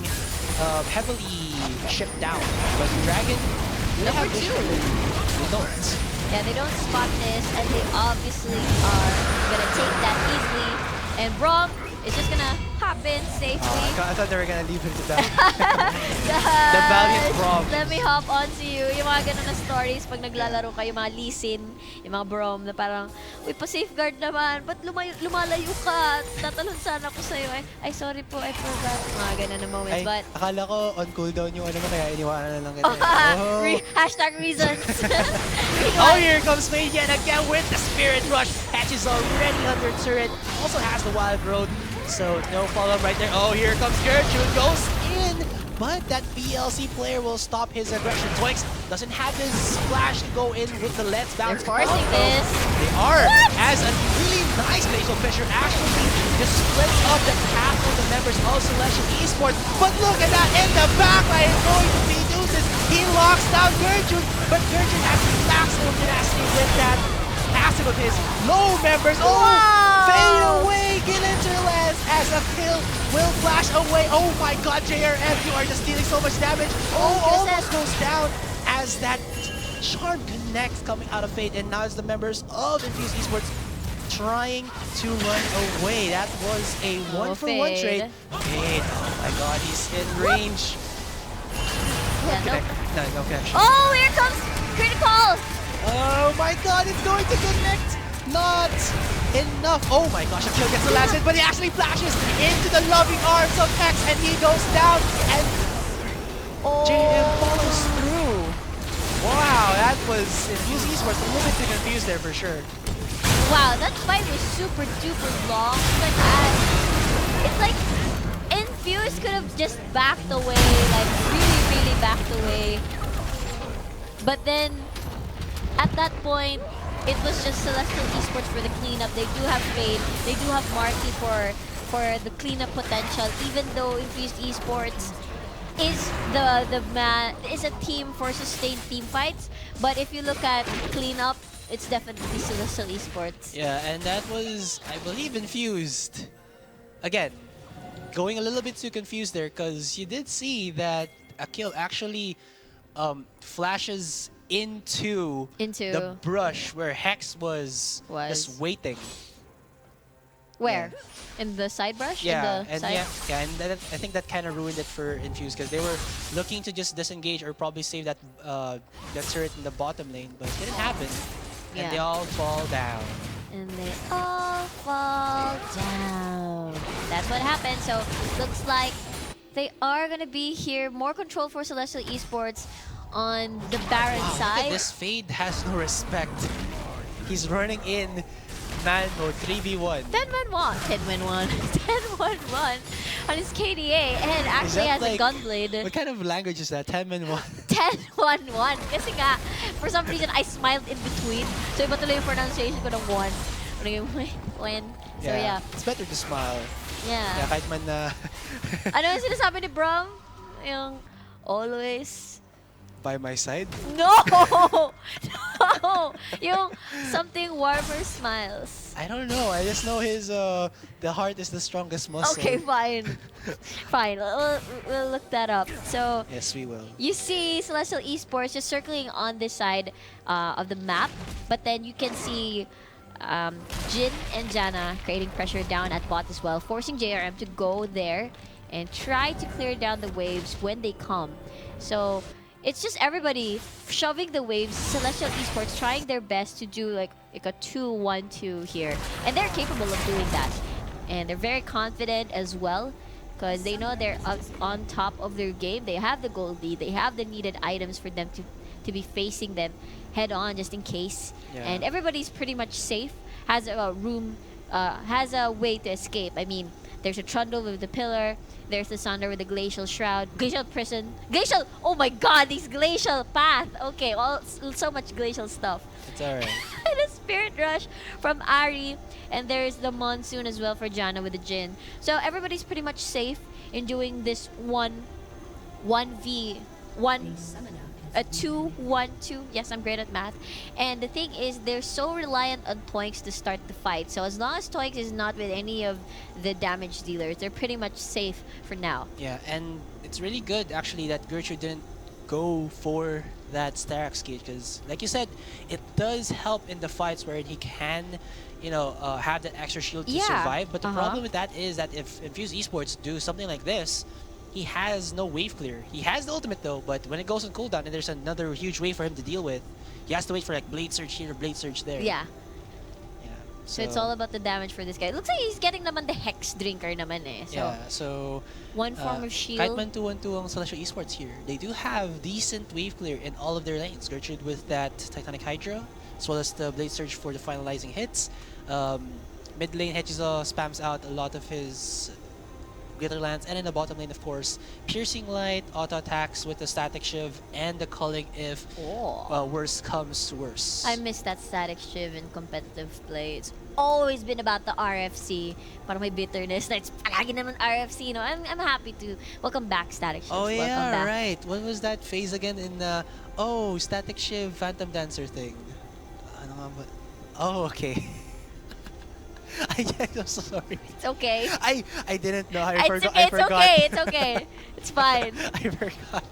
heavily shipped down, but Dragon, they have vision. They don't. Yeah, they don't spot this, and they obviously are gonna take that easily. And Brom is just gonna hop in safely. I thought they were gonna leave him to die. The valiant Brom. Let me hop on to you. Yung mga ganun na stories pag naglalaro kayo, mga Lee Sin, yung mga Brom na parang, uy, pa-safeguard naman, ba't lumalayo ka? Tatalon sana ako sa'yo. Ay, sorry po, I forgot. Mga ganun na moments, Ay, but... akala ko on cooldown yung ano mo, kaya iniwanan na lang kita. Hashtag reasons. Oh, here comes Fade yet again with the Spirit Rush. Hatch is already under turret. Also has the Wild Road, so no follow-up right there. Oh, here comes Gertrude, goes in, but that BLC player will stop his aggression. Twix doesn't have his flash to go in with the Let's Bounce. They're forcing this. They are, as a really nice Glacial Fissure actually just splits up the path of the members of Celestial Esports. But look at that, in the backline is going to be Deuces. He locks down Gertrude, but Gertrude has maximum tenacity with that passive of his. Low members, fade away, Gilinterlands as a kill will flash away. Oh my god, JRF, you are just dealing so much damage. Almost goes down as that charm connects coming out of Fate, and now it's the members of Infuse Esports trying to run away. That was a one-for-one trade. Fade, oh my god, he's in range. No connection. Oh, here comes critical! Oh my god, it's going to connect! Not enough. Oh my gosh, a kill gets the last hit, but he actually flashes into the loving arms of Hex, and he goes down, and JM follows through. Wow, that was Infuse Esports a little bit too confused there for sure. Wow, that fight was super duper long. It's like Infuse could have just backed away, like really backed away. But then at that point, it was just Celestial Esports for the cleanup. They do have Fade, they do have Marky for the cleanup potential, even though Infused Esports is a team for sustained team fights. But if you look at cleanup, it's definitely Celestial Esports. Yeah, and that was, I believe, Infused. Again, going a little bit too confused there, because you did see that Akil actually flashes into the brush where Hex was just waiting. Where? In the side brush? Yeah, in the and side? and I think that kind of ruined it for Infuse, because they were looking to just disengage or probably save that that turret in the bottom lane, but it didn't happen, and they all fall down. And they all fall down. That's what happened. So looks like they are gonna be here. More control for Celestial Esports on the Baron side. Look at this Fade has no respect. He's running in man mode 3v1. 10-1-1. 10-1-1. 10-1-1 on his KDA, and actually has like, a Gunblade. What kind of language is that? 10-1? 10-1-1. Kasi nga, for some reason, I smiled in between. So iba tuloy yung pronunciation ko ng 1. When. So yeah. It's better to smile. Yeah. Yeah, kahit man na... Ano yung sinasabi ni Bram? Yung always... By my side? No! No! Yung something warmer smiles. I don't know. I just know his the heart is the strongest muscle. Okay, fine. Fine. We'll look that up. So yes, we will. You see Celestial Esports just circling on this side of the map, but then you can see Jin and Janna creating pressure down at bot as well, forcing JRM to go there and try to clear down the waves when they come. So it's just everybody shoving the waves. Celestial Esports trying their best to do like a 2-1-2 here. And they're capable of doing that. And they're very confident as well, because they know they're on top of their game. They have the gold lead. They have the needed items for them to be facing them head on just in case. Yeah. And everybody's pretty much safe. Has a room, has a way to escape. I mean, there's a Trundle with the pillar. There's the Sunder with the Glacial Shroud. Glacial Prison. Glacial! Oh my god, these Glacial Path! Okay, so much Glacial stuff. It's alright. And a Spirit Rush from Ari. And there's the Monsoon as well for Janna with the Jin. So everybody's pretty much safe in doing this 2-1-2. Yes, I'm great at math. And the thing is, they're so reliant on Toinks to start the fight. So as long as Toinks is not with any of the damage dealers, they're pretty much safe for now. Yeah, and it's really good actually that Gertrude didn't go for that Starak Cage, because like you said, it does help in the fights where he can, you know, have that extra shield to survive. But the problem with that is that if Infuse Esports do something like this, he has no wave clear. He has the ultimate though, but when it goes on cooldown and there's another huge wave for him to deal with, he has to wait for like Blade Surge here or Blade Surge there. Yeah. Yeah. So it's all about the damage for this guy. It looks like he's getting naman the Hex Drinker naman eh. So yeah, so one form of shield. Kahit man 2-1-2 ang Celestial Esports here, they do have decent wave clear in all of their lanes. Gertrude with that Titanic Hydra, as well as the Blade Surge for the finalizing hits. Mid lane Hedges spams out a lot of his Glitter Lance, and in the bottom lane, of course, Piercing Light, auto attacks with the Static Shiv, and the Culling if Oh. worse comes to worse. I miss that static shiv in competitive play. It's always been about the RFC. Parang may bitterness na it's palagi naman RFC. No? I'm happy to welcome back static shivs. Oh Welcome yeah, back. right. What was that phase again in Static Shiv Phantom Dancer thing? Ano nga ba? Oh, okay. I'm so sorry. It's okay. I didn't know. I It's forgot. okay. I It's forgot. okay. It's okay. It's fine. I forgot.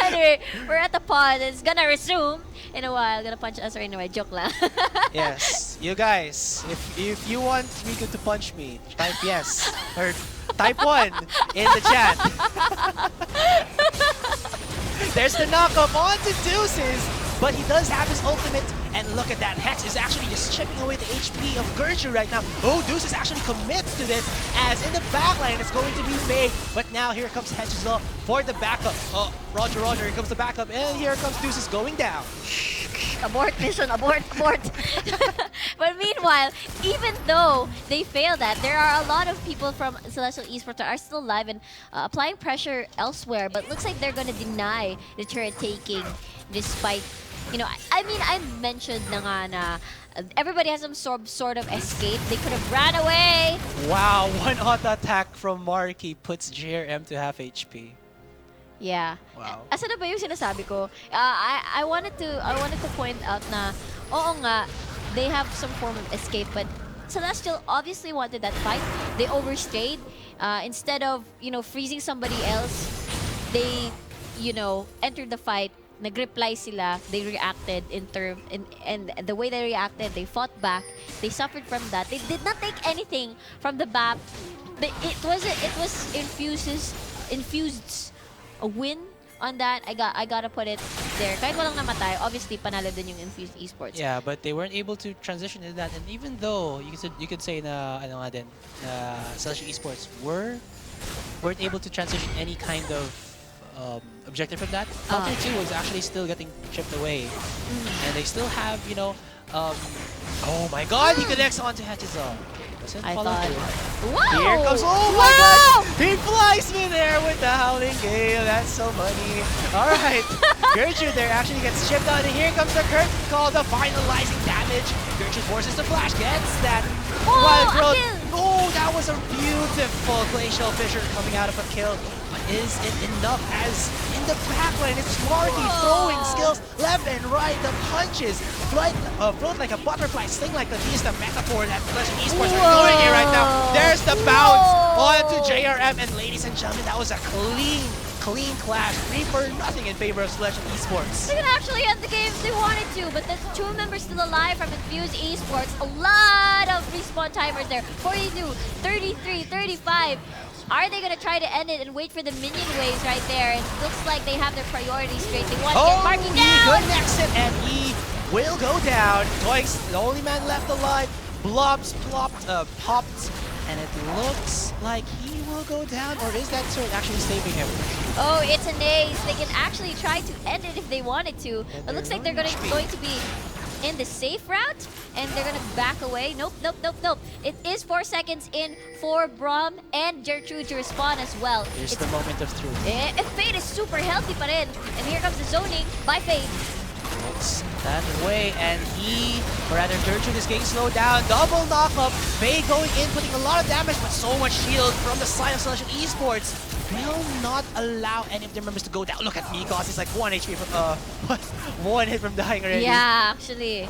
Anyway, we're at the pod. It's gonna resume in a while. Gonna punch us right away. Joke lang. Yes, you guys. If you want Miko to punch me, type yes or type 1 in the chat. There's the knockup onto Deuces, but he does have his ultimate. And look at that, Hex is actually just chipping away the HP of Gertrude right now. Oh, Deuces actually commits to this, as in the backline it's going to be May. But now here comes Hedgehog for the backup. Oh, Roger, here comes the backup, and here comes Deuces going down. Abort mission, abort. But meanwhile, even though they failed that, there are a lot of people from Celestial Esports that are still alive and applying pressure elsewhere. But looks like they're gonna deny the turret taking, despite, you know, I mean, I mentioned na nga na everybody has some sort of escape. They could have ran away. Wow, one auto attack from Marky puts JRM to half HP. Yeah. Wow. Asa na ba yung sinasabi ko? I wanted to point out na oo nga, they have some form of escape, but Celestial obviously wanted that fight. They overstayed. Instead of, you know, freezing somebody else, they, you know, entered the fight. Nag-reply sila, they reacted and the way they reacted, they fought back, they suffered from that. They did not take anything from the BAP. It was infused a win on that. I gotta put it there. Kahit walang namatay, obviously panalo din yung Infused Esports. Yeah, but they weren't able to transition into that. And even though you could say na ano nga din, Celestial Esports weren't able to transition any kind of objective from that. Falcon 2 was actually still getting chipped away. And they still have, you know, oh my god, he connects onto Hatchizal. Doesn't I follow thought, through. wow! Here comes, oh my Wow! gosh! He flies me there with the Howling Gale. That's so funny. Alright, Gertrude there actually gets chipped out, and here comes the curtain call, the finalizing damage. Gertrude forces the flash, gets that wild growth. Oh, that was a beautiful Glacial Fissure coming out of a kill. But is it enough, as in the backline, it's Marky throwing skills left and right, the punches, float like a butterfly, sting like the is the metaphor that Celestial Esports are doing here right now. There's the bounce onto JRM, and ladies and gentlemen, that was a clean clash, 3-0 in favor of Celestial Esports. They could actually end the game if they wanted to, but the two members still alive from Infused Esports. A lot of respawn timers there. 42, 33, 35. Are they going to try to end it and wait for the minion waves right there? It looks like they have their priorities straight. They want to get Marky He down. connects it, and he will go down. Toys, the only man left alive, popped, and it looks like he will go down, or is that sword actually saving him? Oh, it's an ace. They can actually try to end it if they wanted to. But looks like they're going to be in the safe route, and they're gonna back away. Nope. It is 4 seconds in for Braum and Gertrude to respond as well. Here's the moment of truth. Fade is super healthy pa rin. And here comes the zoning by Fade. Looks that way, and Gertrude is getting slowed down. Double knock-up. Fade going in, putting a lot of damage, but so much shield from the side of Celestial Esports. Will not allow any of their members to go down. Look at Migos, it's like 1 HP from, one hit from dying already. Yeah, actually.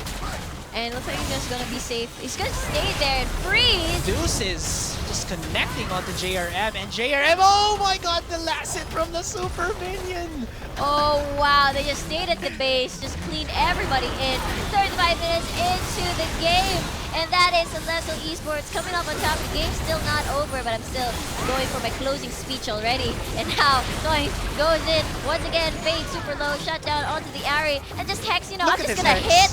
And looks like he's just gonna be safe. He's gonna stay there and freeze. Deuces just connecting onto JRM, and JRM, oh my god, the last hit from the super minion. Oh wow, they just stayed at the base, just cleaned everybody in. 35 minutes into the game. And that is Celestial Esports coming up on top. The game's still not over, but I'm still going for my closing speech already. And now, Toy goes in. Once again, Fade super low, shut down onto the Ari. And just Hex, you know, I'm just gonna hit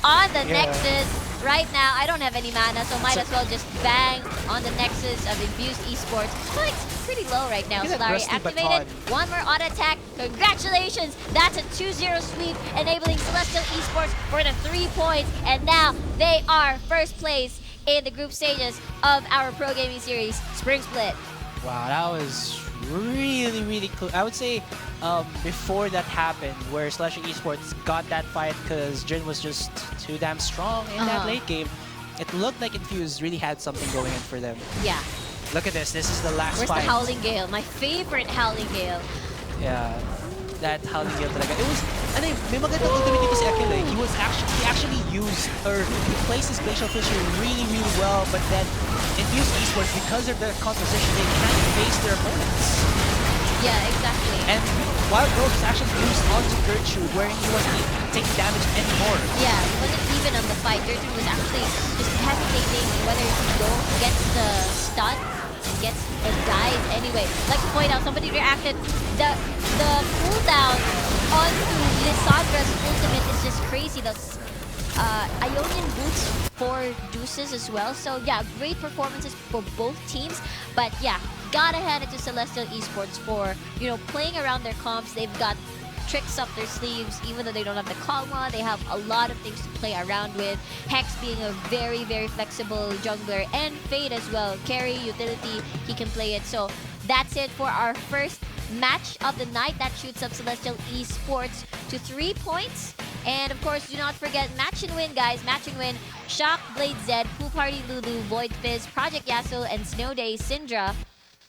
on the Nexus. Right now, I don't have any mana, so might as well just bang on the Nexus of Infused Esports. Toy's pretty low right now. Solari activated. One more auto attack. Congratulations! That's a 2-0 sweep, enabling Celestial Esports for the 3 points. And now they are first place in the group stages of our Pro Gaming Series Spring Split. Wow, that was really, really cool. I would say before that happened, where Slasher Esports got that fight because Jin was just too damn strong in that late game, it looked like Infuse really had something going in for them. Yeah. Look at this. This is the last Where's fight. the Howling Gale? My favorite Howling Gale. Yeah, that Howling Gale talaga. It was, ano eh, may magandang ultimate dito si Akil eh. He actually used, or he placed his Glacial Fissure really, really well, but then Infuse Esports, because of their composition, they can't face their opponents. Yeah, exactly. And Wild Growth was actually used onto Gertrude, where he wasn't taking damage anymore. Yeah, he wasn't even on the fight. Gertrude was actually just hesitating whether to go gets the stun and gets or dies anyway. Like to point out, somebody reacted. The cooldown onto Lissandra's ultimate is just crazy. That's Ionian boots for Deuces as well. So yeah, great performances for both teams. But yeah, gotta hand it to Celestial Esports for, you know, playing around their comps. They've got tricks up their sleeves. Even though they don't have the Kog'Maw, they have a lot of things to play around with. Hex being a very, very flexible jungler, and Fade as well. Carry, utility, he can play it. So that's it for our first match of the night. That shoots up Celestial Esports to 3 points. And of course, do not forget Match and Win, guys. Match and Win. Shock, Blade Zed, Pool Party Lulu, Void Fizz, Project Yasuo, and Snow Day Syndra.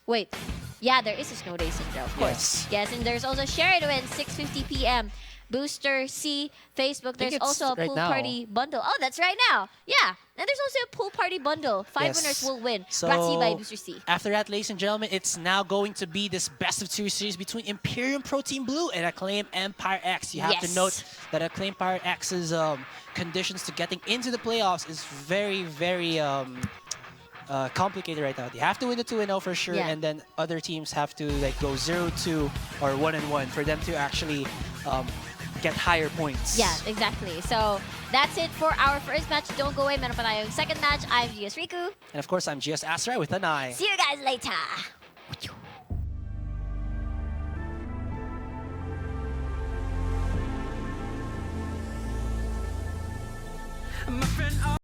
Wait. Yeah, there is a Snow Day Syndra, of course. Yes, and there's also Share It Win, 6:50 p.m. Booster C, Facebook. There's also a right Pool now. Party bundle. Oh, that's right now. Yeah. And there's also a Pool Party bundle. 5 winners will win. So, Brought to you by Booster C. after that, ladies and gentlemen, it's now going to be this best of 2 series between Imperium Pro Team Blue and Acclaim Empire X. You have to note that Acclaim Empire X's conditions to getting into the playoffs is very, very complicated right now. They have to win the 2-0 for sure, and then other teams have to like go 0-2 or 1-1 for them to actually get higher points. Yeah, exactly. So that's it for our first match. Don't go away. Meron pa tayong second match. I'm GS Riku. And of course, I'm GS Astra with an eye. See you guys later. My friend